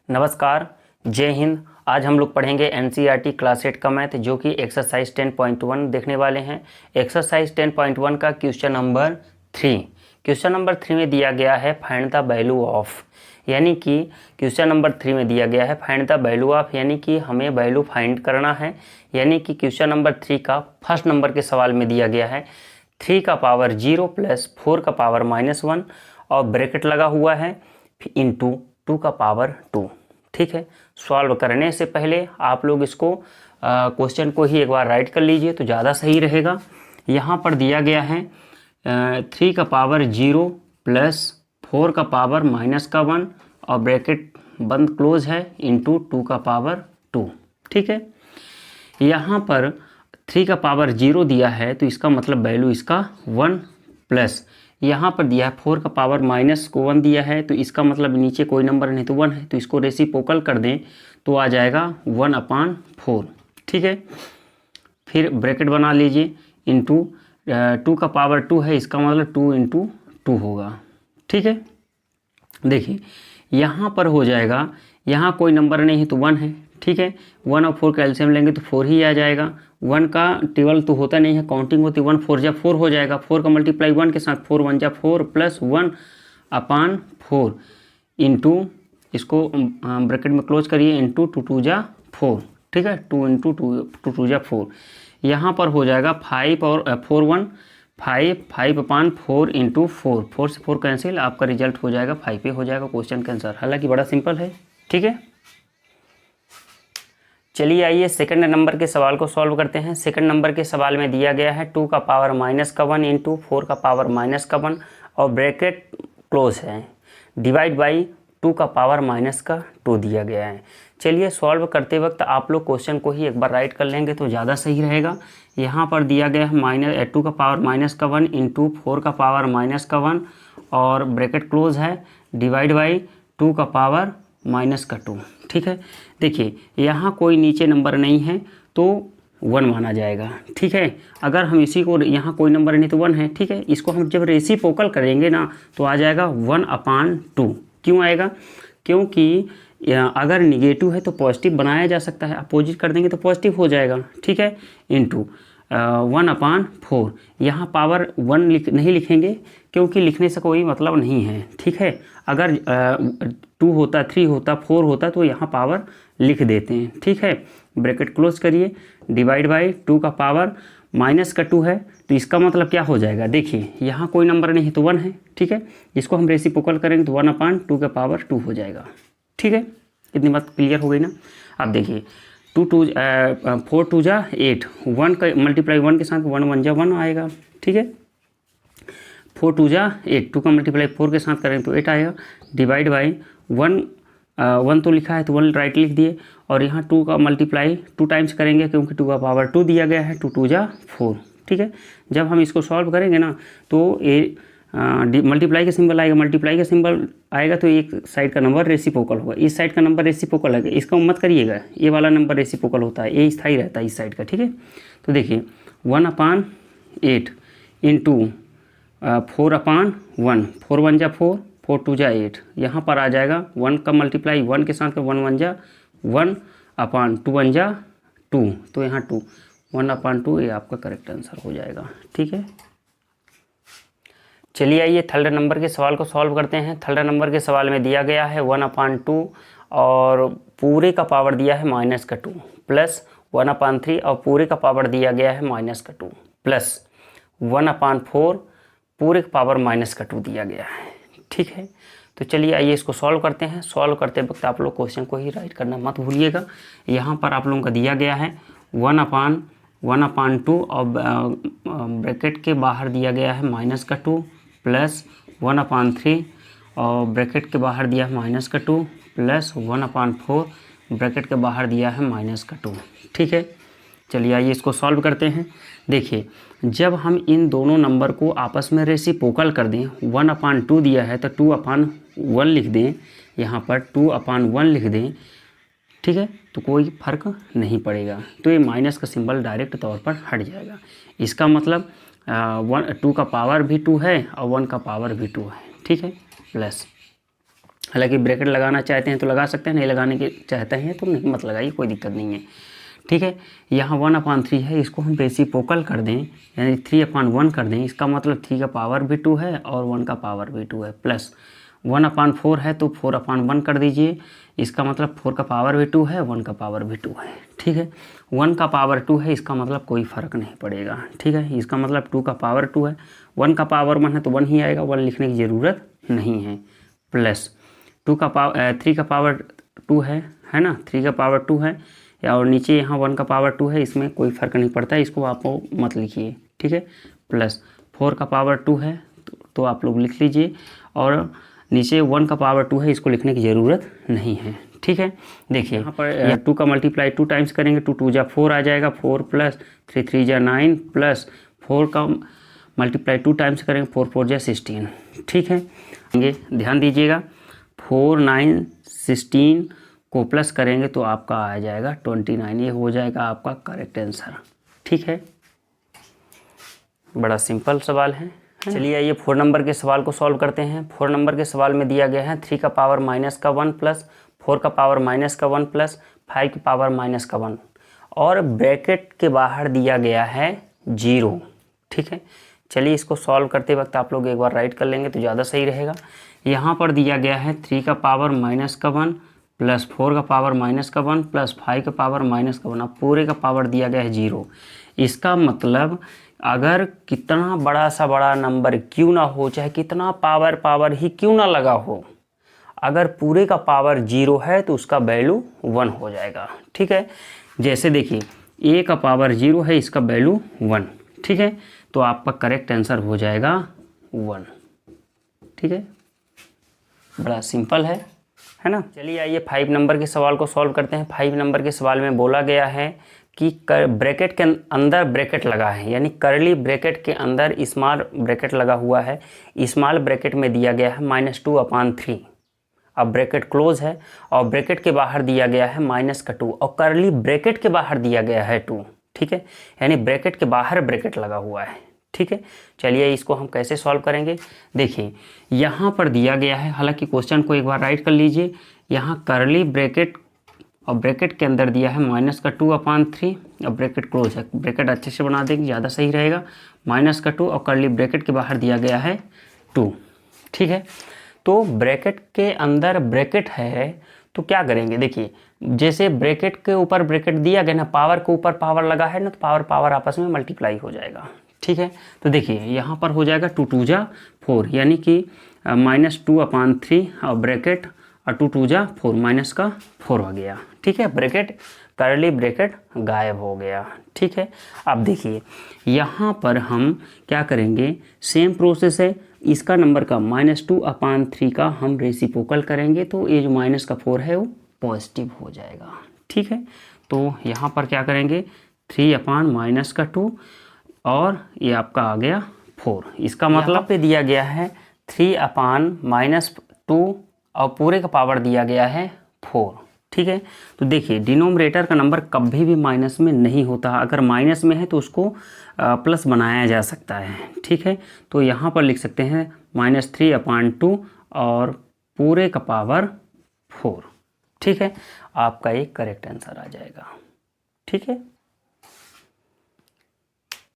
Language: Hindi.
नमस्कार, जय हिंद। आज हम लोग पढ़ेंगे एनसीईआरटी क्लास 8 का मैथ, जो कि एक्सरसाइज 10.1 देखने वाले हैं। एक्सरसाइज 10.1 का क्वेश्चन नंबर 3। क्वेश्चन नंबर 3 में दिया गया है फाइंड द वैल्यू ऑफ, यानी कि क्वेश्चन नंबर 3 में दिया गया है फाइंड द वैल्यू ऑफ, यानी कि हमें वैल्यू फाइंड करना है। यानी कि क्वेश्चन नंबर 3 का फर्स्ट नंबर के सवाल में दिया गया है 3 का पावर 0 प्लस 4 का पावर -1 और ब्रैकेट लगा हुआ है इंटू 2 का पावर 2। ठीक है, सॉल्व करने से पहले आप लोग इसको क्वेश्चन को ही एक बार राइट कर लीजिए तो ज़्यादा सही रहेगा। यहाँ पर दिया गया है 3 का पावर 0 प्लस 4 का पावर -1 और ब्रैकेट बंद क्लोज है इंटू 2 का पावर 2। ठीक है, यहाँ पर 3 का पावर 0 दिया है तो इसका मतलब वैल्यू इसका 1 प्लस यहाँ पर दिया है 4 का पावर -1 दिया है तो इसका मतलब नीचे कोई नंबर नहीं तो 1 है, तो इसको रेसिप्रोकल कर दें तो आ जाएगा 1/4। ठीक है, फिर ब्रैकेट बना लीजिए इंटू 2 का पावर 2 है, इसका मतलब 2 × 2 होगा। ठीक है, देखिए यहाँ पर हो जाएगा, यहाँ कोई नंबर नहीं है तो 1 है। ठीक है, 1 और 4 का एलसीएम लेंगे तो 4 ही आ जाएगा। 1 का 12 तो होता नहीं है, काउंटिंग होती है 1 4 जा 4 हो जाएगा। 4 का मल्टीप्लाई 1 के साथ 4 1 जा 4 प्लस 1/4 इंटू इसको ब्रैकेट में क्लोज करिए इंटू 2 2 जा 4। ठीक है, 2 × 2 2 जा 4। यहाँ पर हो जाएगा 5 और 4 1 5/4 इंटू 4, 4 से 4 कैंसिल, आपका रिजल्ट हो जाएगा 5 पे हो जाएगा क्वेश्चन का आंसर। हालांकि बड़ा सिंपल है। ठीक है, चलिए आइए सेकंड नंबर के सवाल को सॉल्व करते हैं। सेकंड नंबर के सवाल में दिया गया है 2 का पावर -1 इंटू 4 का पावर -1 और ब्रैकेट क्लोज है, डिवाइड बाई 2 का पावर -2 दिया गया है। चलिए सॉल्व करते वक्त आप लोग क्वेश्चन को ही एक बार राइट कर लेंगे तो ज़्यादा सही रहेगा। यहाँ पर दिया गया है 2 का पावर -1 इंटू 4 का पावर -1 और ब्रैकेट क्लोज है, डिवाइड बाई 2 का पावर -2। ठीक है, देखिए यहाँ कोई नीचे नंबर नहीं है तो 1 माना जाएगा। ठीक है, अगर हम इसी को यहाँ कोई नंबर नहीं तो 1 है। ठीक है, इसको हम जब रेसिप्रोकल करेंगे ना तो आ जाएगा 1/2। क्यों आएगा? क्योंकि अगर निगेटिव है तो पॉजिटिव बनाया जा सकता है, अपोजिट कर देंगे तो पॉजिटिव हो जाएगा। ठीक है, इंटू 1/4। यहाँ पावर 1 नहीं लिखेंगे क्योंकि लिखने से कोई मतलब नहीं है। ठीक है, अगर 2 होता 3 होता 4 होता तो यहाँ पावर लिख देते हैं। ठीक है, ब्रैकेट क्लोज करिए, डिवाइड बाई 2 का पावर -2 है तो इसका मतलब क्या हो जाएगा? देखिए यहाँ कोई नंबर नहीं है तो 1 है। ठीक है, इसको हम रेसिप्रोकल करेंगे तो 1/2 के पावर 2 हो जाएगा। ठीक है, इतनी बात क्लियर हो गई ना। अब देखिए 4 2 जा 8, 1 का मल्टीप्लाई 1 के साथ 1 1 जा 1 आएगा। ठीक है, 4 2 जा 8, 2 का मल्टीप्लाई 4 के साथ करेंगे तो 8 आएगा, डिवाइड बाई 1 तो लिखा है तो 1 राइट लिख दिए और यहाँ 2 का मल्टीप्लाई 2 टाइम्स करेंगे क्योंकि 2 का पावर 2 दिया गया है, 2 2 जा 4। ठीक है, जब हम इसको सॉल्व करेंगे ना तो मल्टीप्लाई का सिंबल आएगा, मल्टीप्लाई का सिंबल आएगा तो एक साइड का नंबर रेसिप्रोकल होगा, इस साइड का नंबर रेसिप्रोकल है, इसका मत करिएगा, ये वाला नंबर रेसिप्रोकल होता है, ये स्थायी रहता है इस साइड का। ठीक है, तो देखिए 1/8 इंटू 4/1, 4 1 जा 4, 4 2 जा 8, यहाँ पर आ जाएगा 1 का मल्टीप्लाई 1 के साथ 1 1 जा 1/2 1 जा 2, तो यहाँ 2 1/2 ये आपका करेक्ट आंसर हो जाएगा। ठीक है, चलिए आइए थर्ड नंबर के सवाल को सॉल्व करते हैं। थर्ड नंबर के सवाल में दिया गया है 1/2 और पूरे का पावर दिया है -2 प्लस 1/3 और पूरे का पावर दिया गया है -2 प्लस 1/4 पूरे का पावर -2 दिया गया है। ठीक है, तो चलिए आइए इसको सॉल्व करते हैं। सॉल्व करते वक्त आप लोग क्वेश्चन को ही राइट करना मत भूलिएगा। यहाँ पर आप लोगों का दिया गया है 1/2 और ब्रैकेट के बाहर दिया गया है -2 प्लस 1/3 और ब्रैकेट के बाहर दिया है -2 प्लस 1/4 ब्रैकेट के बाहर दिया है -2। ठीक है, चलिए आइए इसको सॉल्व करते हैं। देखिए जब हम इन दोनों नंबर को आपस में रेसिप्रोकल कर दें, 1/2 दिया है तो 2/1 लिख दें, यहाँ पर 2/1 लिख दें। ठीक है, तो कोई फर्क नहीं पड़ेगा, तो ये माइनस का सिंबल डायरेक्ट तौर पर हट जाएगा। इसका मतलब 2 का पावर भी 2 है और 1 का पावर भी 2 है। ठीक है, प्लस हालांकि ब्रैकेट लगाना चाहते हैं तो लगा सकते हैं, नहीं लगाने के चाहते हैं तो नहीं मत लगाइए, कोई दिक्कत नहीं है। ठीक है, यहाँ 1/3 है, इसको हम रेसिप्रोकल कर दें यानी 3/1 कर दें, इसका मतलब 3 का पावर भी 2 है और 1 का पावर भी 2 है, प्लस 1/4 है तो 4/1 कर दीजिए, इसका मतलब 4 का पावर भी 2 है, 1 का पावर भी 2 है। ठीक है, 1 का पावर 2 है, इसका मतलब कोई फ़र्क नहीं पड़ेगा। ठीक है, इसका मतलब 2 का पावर 2 है, 1 का पावर 1 है तो 1 ही आएगा, 1 लिखने की ज़रूरत नहीं है, प्लस 3 का पावर 2 है ना, 3 का पावर 2 है, या और नीचे यहाँ 1 का पावर 2 है, इसमें कोई फ़र्क नहीं पड़ता, इसको आप मत लिखिए। ठीक है, प्लस 4 का पावर 2 है तो आप लोग लिख लीजिए, और नीचे 1 का पावर 2 है, इसको लिखने की ज़रूरत नहीं है। ठीक है, देखिए यहाँ पर 2 का मल्टीप्लाई 2 टाइम्स करेंगे, 2 2 जा 4 आ जाएगा, 4 प्लस 3 3 जा 9 प्लस 4 का मल्टीप्लाई 2 टाइम्स करेंगे, 4 4 जा 16। ठीक है, ध्यान दीजिएगा, 4 9 16 को प्लस करेंगे तो आपका आ जाएगा 29, ये हो जाएगा आपका करेक्ट आंसर। ठीक है, बड़ा सिंपल सवाल है। चलिए आइए 4 नंबर के सवाल को सॉल्व करते हैं। 4 नंबर के सवाल में दिया गया है 3 का पावर माइनस का 1 प्लस 4 का पावर माइनस का 1 प्लस 5 की पावर माइनस का 1, और ब्रैकेट के बाहर दिया गया है 0। ठीक है, चलिए इसको सॉल्व करते वक्त आप लोग एक बार राइट कर लेंगे तो ज़्यादा सही रहेगा। यहाँ पर दिया गया है 3 का पावर माइनस का 1 प्लस 4 का पावर माइनस का 1 प्लस 5 का पावर माइनस का 1, अब पूरे का पावर दिया गया है 0। इसका मतलब अगर कितना बड़ा सा बड़ा नंबर क्यों ना हो, चाहे कितना पावर ही क्यों ना लगा हो, अगर पूरे का पावर 0 है तो उसका वैल्यू 1 हो जाएगा। ठीक है, जैसे देखिए a का पावर 0 है, इसका वैल्यू 1। ठीक है, तो आपका करेक्ट आंसर हो जाएगा 1। ठीक है, बड़ा सिंपल है ना। चलिए आइए 5 नंबर के सवाल को सॉल्व करते हैं। 5 नंबर के सवाल में बोला गया है कि ब्रैकेट के अंदर ब्रैकेट लगा है, यानी करली ब्रैकेट के अंदर स्मॉल ब्रैकेट लगा हुआ है। स्मॉल ब्रैकेट में दिया गया है -2/3, अब ब्रैकेट क्लोज है, और ब्रैकेट के बाहर दिया गया है -2, और करली ब्रैकेट के बाहर दिया गया है 2। ठीक है, यानी ब्रैकेट के बाहर ब्रैकेट लगा हुआ है। ठीक है, चलिए इसको हम कैसे सॉल्व करेंगे। देखिए यहाँ पर दिया गया है, हालांकि क्वेश्चन को एक बार राइट कर लीजिए, यहाँ करली ब्रैकेट और ब्रैकेट के अंदर दिया है -2/3, और ब्रैकेट क्लोज है, ब्रैकेट अच्छे से बना देंगे ज़्यादा सही रहेगा, -2 और करली ब्रैकेट के बाहर दिया गया है 2। ठीक है, तो ब्रैकेट के अंदर ब्रैकेट है तो क्या करेंगे, देखिए जैसे ब्रैकेट के ऊपर ब्रैकेट दिया गया ना, पावर के ऊपर पावर लगा है ना, तो पावर आपस में मल्टीप्लाई हो जाएगा। ठीक है, तो देखिए यहाँ पर हो जाएगा 2 2 जा 4, यानी कि -2/3 और ब्रैकेट और 2 2 जा 4, माइनस का 4 हो गया। ठीक है, ब्रैकेट करली ब्रैकेट गायब हो गया। ठीक है, अब देखिए यहाँ पर हम क्या करेंगे, सेम प्रोसेस है, इसका नंबर का -2/3 का हम रेसिप्रोकल करेंगे तो ये जो माइनस का 4 है वो पॉजिटिव हो जाएगा। ठीक है, तो यहाँ पर क्या करेंगे 3/-2 और ये आपका आ गया 4, इसका मतलब पे दिया गया है 3/-2 और पूरे का पावर दिया गया है 4। ठीक है, तो देखिए डिनोमिनेटर का नंबर कभी भी माइनस में नहीं होता, अगर माइनस में है तो उसको प्लस बनाया जा सकता है। ठीक है, तो यहाँ पर लिख सकते हैं -3/2 और पूरे का पावर 4। ठीक है, आपका एक करेक्ट आंसर आ जाएगा। ठीक है।